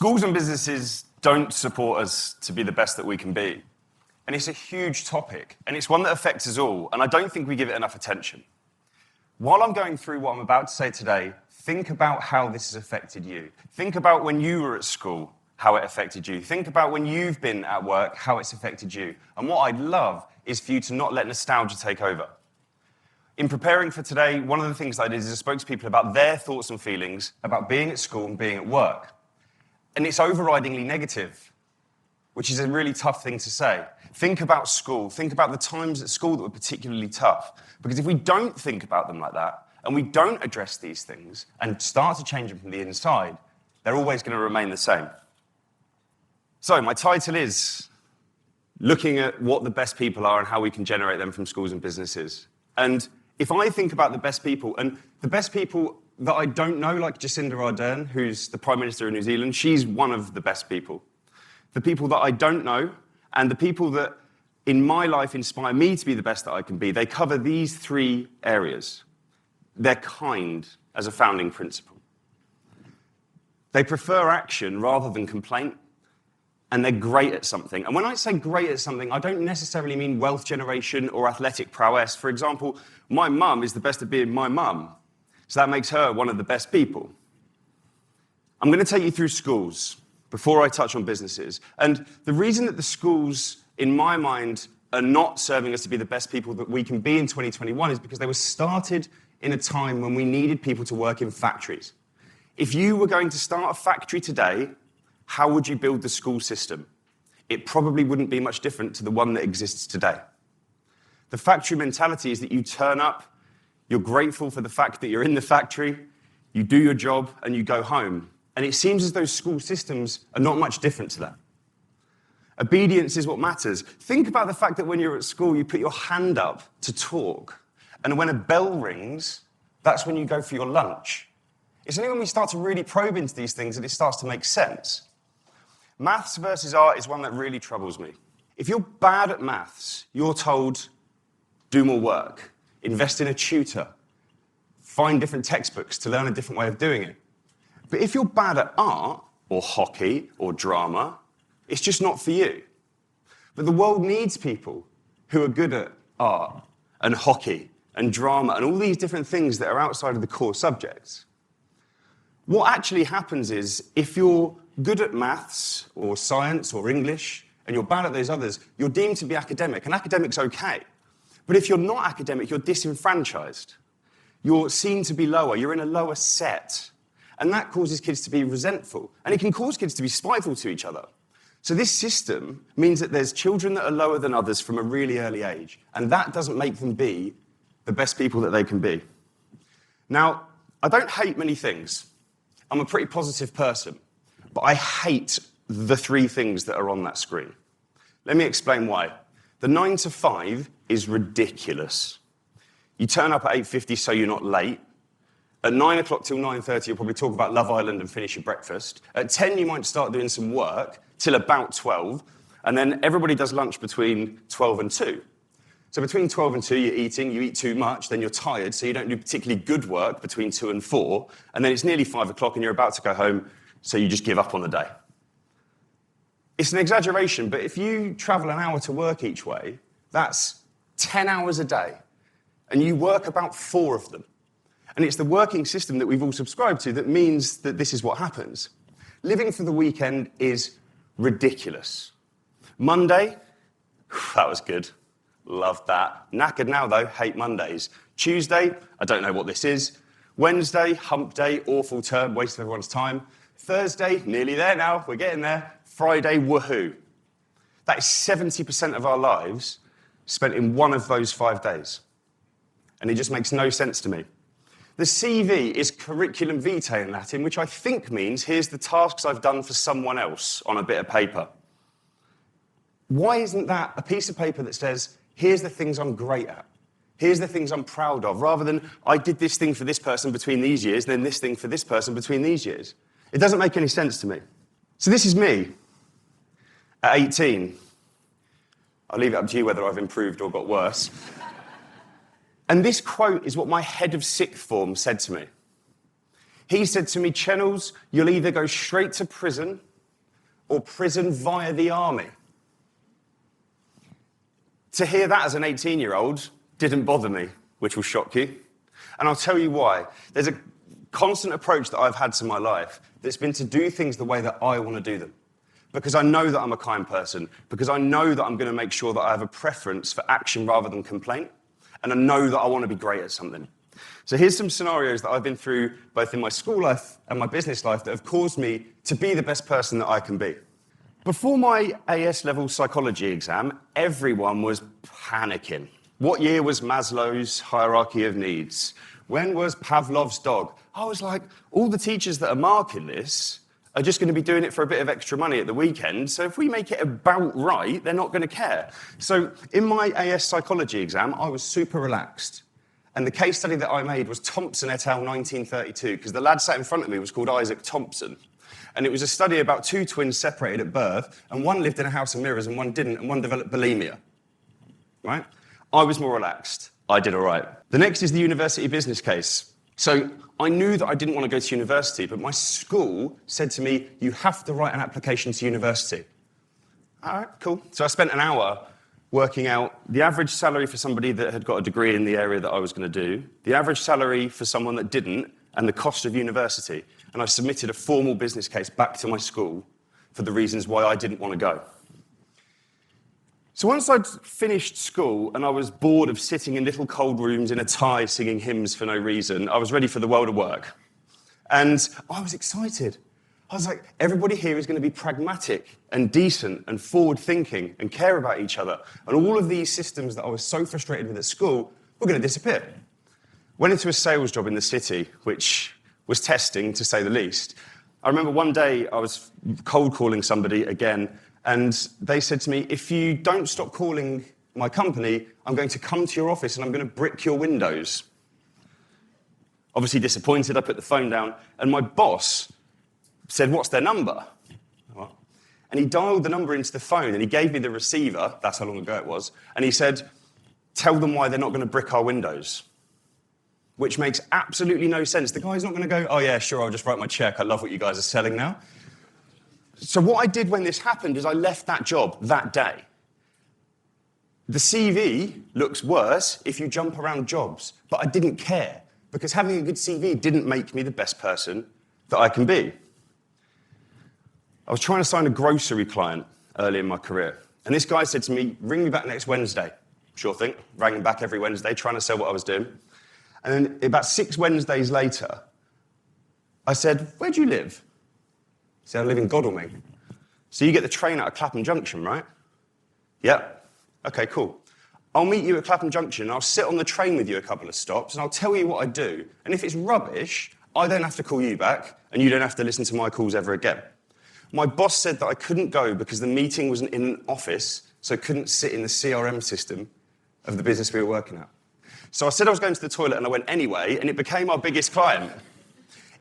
Schools and businesses don't support us to be the best that we can be. And it's a huge topic, and it's one that affects us all, and I don't think we give it enough attention. While I'm going through what I'm about to say today, think about how this has affected you. Think about when you were at school, how it affected you. Think about when you've been at work, how it's affected you. And what I'd love is for you to not let nostalgia take over. In preparing for today, one of the things I did is I spoke to people about their thoughts and feelings about being at school and being at work. And it's overridingly negative, which is a really tough thing to say. Think about school. Think about the times at school that were particularly tough. Because if we don't think about them like that, and we don't address these things and start to change them from the inside, they're always going to remain the same. So my title is looking at what the best people are and how we can generate them from schools and businesses. And if I think about the best people, and the best people that I don't know, like Jacinda Ardern, who's the Prime Minister of New Zealand, she's one of the best people. The people that I don't know, and the people that in my life inspire me to be the best that I can be, they cover these three areas. They're kind as a founding principle. They prefer action rather than complaint, and they're great at something. And when I say great at something, I don't necessarily mean wealth generation or athletic prowess. For example, my mum is the best at being my mum, so that makes her one of the best people. I'm going to take you through schools before I touch on businesses. And the reason that the schools, in my mind, are not serving us to be the best people that we can be in 2021 is because they were started in a time when we needed people to work in factories. If you were going to start a factory today, how would you build the school system? It probably wouldn't be much different to the one that exists today. The factory mentality is that you turn up, you're grateful for the fact that you're in the factory, you do your job, and you go home. And it seems as though school systems are not much different to that. Obedience is what matters. Think about the fact that when you're at school, you put your hand up to talk. And when a bell rings, that's when you go for your lunch. It's only when we start to really probe into these things that it starts to make sense. Maths versus art is one that really troubles me. If you're bad at maths, you're told, do more work, invest in a tutor, find different textbooks to learn a different way of doing it. But if you're bad at art, or hockey, or drama, it's just not for you. But the world needs people who are good at art, and hockey, and drama, and all these different things that are outside of the core subjects. What actually happens is, if you're good at maths, or science, or English, and you're bad at those others, you're deemed to be academic, and academic's okay. But if you're not academic, you're disenfranchised. You're seen to be lower, you're in a lower set. And that causes kids to be resentful. And it can cause kids to be spiteful to each other. So this system means that there's children that are lower than others from a really early age. And that doesn't make them be the best people that they can be. Now, I don't hate many things. I'm a pretty positive person. But I hate the three things that are on that screen. Let me explain why. The 9 to 5 is ridiculous. You turn up at 8:50 so you're not late. At 9 o'clock till 9:30, you'll probably talk about Love Island and finish your breakfast. At 10, you might start doing some work till about 12. And then everybody does lunch between 12 and 2. So between 12 and 2, you're eating, you eat too much, then you're tired, so you don't do particularly good work between 2 and 4. And then it's nearly 5 o'clock and you're about to go home, so you just give up on the day. It's an exaggeration, but if you travel an hour to work each way, that's 10 hours a day. And you work about 4 of them. And it's the working system that we've all subscribed to that means that this is what happens. Living for the weekend is ridiculous. Monday, that was good. Loved that. Knackered now, though. Hate Mondays. Tuesday, I don't know what this is. Wednesday, hump day, awful term, waste of everyone's time. Thursday, nearly there now. We're getting there. Friday, woohoo. That is 70% of our lives spent in one of those 5 days. And it just makes no sense to me. The CV is curriculum vitae in Latin, which I think means here's the tasks I've done for someone else on a bit of paper. Why isn't that a piece of paper that says, here's the things I'm great at, here's the things I'm proud of, rather than I did this thing for this person between these years, then this thing for this person between these years? It doesn't make any sense to me. So this is me at 18. I'll leave it up to you whether I've improved or got worse. And this quote is what my head of sixth form said to me. He said to me, Chennells, you'll either go straight to prison or prison via the army. To hear that as an 18-year-old didn't bother me, which will shock you. And I'll tell you why. There's a constant approach that I've had to my life that's been to do things the way that I want to do them. Because I know that I'm a kind person, because I know that I'm going to make sure that I have a preference for action rather than complaint, and I know that I want to be great at something. So here's some scenarios that I've been through both in my school life and my business life that have caused me to be the best person that I can be. Before my AS level psychology exam, everyone was panicking. What year was Maslow's hierarchy of needs? When was Pavlov's dog? I was like, all the teachers that are marking this are just going to be doing it for a bit of extra money at the weekend, so if we make it about right, they're not going to care. So in my AS psychology exam, I was super relaxed. And the case study that I made was Thompson et al. 1932, because the lad sat in front of me was called Isaac Thompson. And it was a study about two twins separated at birth, and one lived in a house of mirrors and one didn't, and one developed bulimia. Right? I was more relaxed. I did all right. The next is the university business case. So I knew that I didn't want to go to university, but my school said to me, you have to write an application to university. All right, cool. So I spent an hour working out the average salary for somebody that had got a degree in the area that I was going to do, the average salary for someone that didn't, and the cost of university. And I submitted a formal business case back to my school for the reasons why I didn't want to go. So once I'd finished school and I was bored of sitting in little cold rooms in a tie singing hymns for no reason, I was ready for the world of work. And I was excited. I was like, everybody here is going to be pragmatic and decent and forward-thinking and care about each other. And all of these systems that I was so frustrated with at school were going to disappear. Went into a sales job in the city, which was testing, to say the least. I remember one day I was cold calling somebody again, and they said to me, if you don't stop calling my company, I'm going to come to your office and I'm going to brick your windows. Obviously disappointed, I put the phone down, and my boss said, what's their number? And he dialed the number into the phone, and he gave me the receiver, that's how long ago it was, and he said, tell them why they're not going to brick our windows. Which makes absolutely no sense. The guy's not going to go, oh yeah, sure, I'll just write my check, I love what you guys are selling now. So what I did when this happened is I left that job that day. The CV looks worse if you jump around jobs, but I didn't care, because having a good CV didn't make me the best person that I can be. I was trying to sign a grocery client early in my career, and this guy said to me, ring me back next Wednesday. Sure thing, rang him back every Wednesday, trying to sell what I was doing. And then about 6 Wednesdays later, I said, where do you live? He said, I live in Godalming. So you get the train out of Clapham Junction, right? Yeah. Okay, cool. I'll meet you at Clapham Junction, I'll sit on the train with you a couple of stops, and I'll tell you what I do. And if it's rubbish, I don't have to call you back, and you don't have to listen to my calls ever again. My boss said that I couldn't go because the meeting was in an office, so I couldn't sit in the CRM system of the business we were working at. So I said I was going to the toilet, and I went anyway, and it became our biggest client.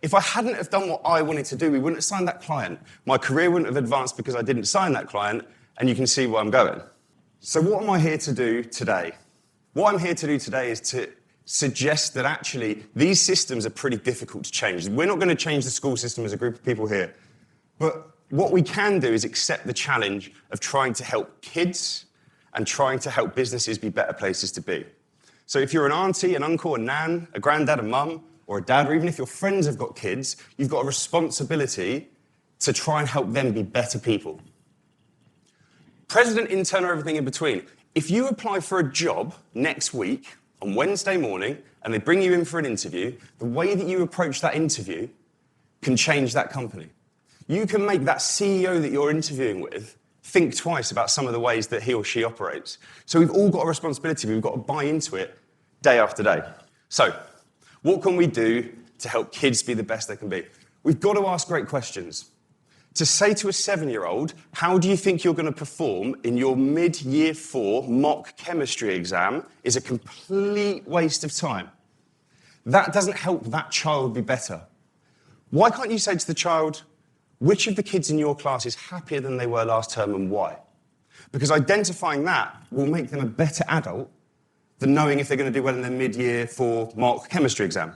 If I hadn't have done what I wanted to do, we wouldn't have signed that client. My career wouldn't have advanced because I didn't sign that client, and you can see where I'm going. So what am I here to do today? What I'm here to do today is to suggest that actually these systems are pretty difficult to change. We're not going to change the school system as a group of people here. But what we can do is accept the challenge of trying to help kids and trying to help businesses be better places to be. So if you're an auntie, an uncle, a nan, a granddad, a mum, or a dad, or even if your friends have got kids, you've got a responsibility to try and help them be better people. President, intern, or everything in between. If you apply for a job next week on Wednesday morning and they bring you in for an interview, the way that you approach that interview can change that company. You can make that CEO that you're interviewing with think twice about some of the ways that he or she operates. So we've all got a responsibility. We've got to buy into it day after day. So what can we do to help kids be the best they can be? We've got to ask great questions. To say to a 7-year-old, how do you think you're going to perform in your mid-year 4 mock chemistry exam is a complete waste of time. That doesn't help that child be better. Why can't you say to the child, which of the kids in your class is happier than they were last term and why? Because identifying that will make them a better adult than knowing if they're going to do well in their mid-year 4 mock chemistry exam.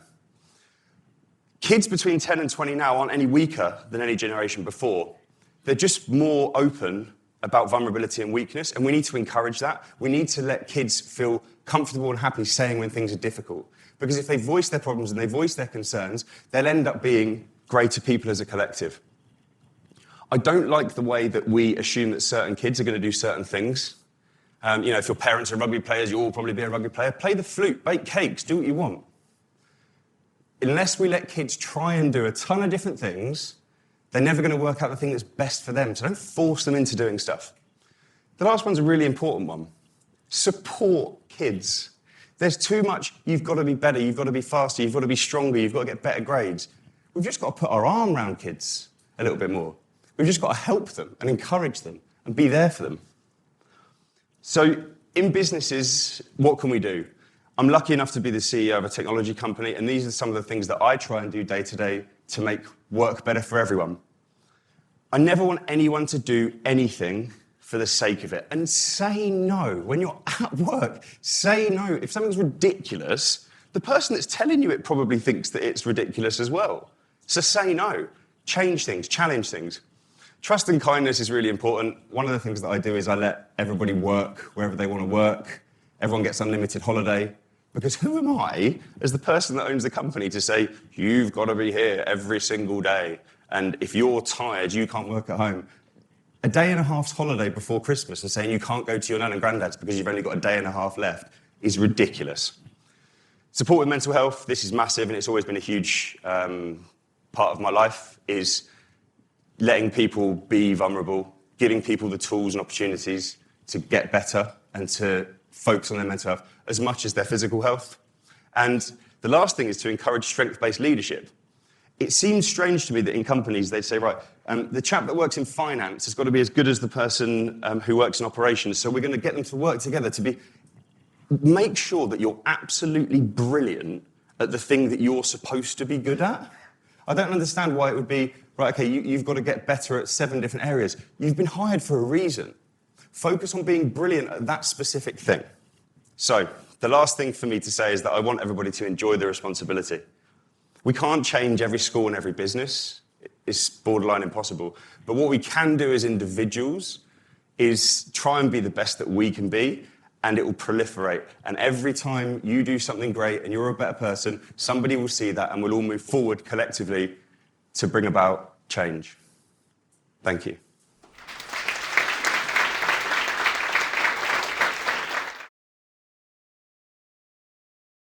Kids between 10 and 20 now aren't any weaker than any generation before. They're just more open about vulnerability and weakness, and we need to encourage that. We need to let kids feel comfortable and happy saying when things are difficult. Because if they voice their problems and they voice their concerns, they'll end up being greater people as a collective. I don't like the way that we assume that certain kids are going to do certain things. If your parents are rugby players, you'll probably be a rugby player. Play the flute, bake cakes, do what you want. Unless we let kids try and do a ton of different things, they're never going to work out the thing that's best for them. So don't force them into doing stuff. The last one's a really important one. Support kids. There's too much, you've got to be better, you've got to be faster, you've got to be stronger, you've got to get better grades. We've just got to put our arm around kids a little bit more. We've just got to help them and encourage them and be there for them. So in businesses, what can we do? I'm lucky enough to be the CEO of a technology company, and these are some of the things that I try and do day to day to make work better for everyone. I never want anyone to do anything for the sake of it. And say no. When you're at work, say no. If something's ridiculous, the person that's telling you it probably thinks that it's ridiculous as well. So say no. Change things, challenge things. Trust and kindness is really important. One of the things that I do is I let everybody work wherever they want to work. Everyone gets unlimited holiday. Because who am I, as the person that owns the company, to say, you've got to be here every single day, and if you're tired, you can't work at home. A day and a half's holiday before Christmas and saying you can't go to your nan and granddad's because you've only got a day and a half left is ridiculous. Support with mental health, this is massive, and it's always been a huge part of my life, is letting people be vulnerable, giving people the tools and opportunities to get better and to focus on their mental health as much as their physical health. And the last thing is to encourage strength-based leadership. It seems strange to me that in companies they say, right, the chap that works in finance has got to be as good as the person who works in operations, so we're going to get them to work together to make sure that you're absolutely brilliant at the thing that you're supposed to be good at. I don't understand why it would be, right, okay, you've got to get better at 7 different areas. You've been hired for a reason. Focus on being brilliant at that specific thing. So, the last thing for me to say is that I want everybody to enjoy the responsibility. We can't change every school and every business. It's borderline impossible. But what we can do as individuals is try and be the best that we can be, and it will proliferate. And every time you do something great and you're a better person, somebody will see that and we'll all move forward collectively to bring about change. Thank you.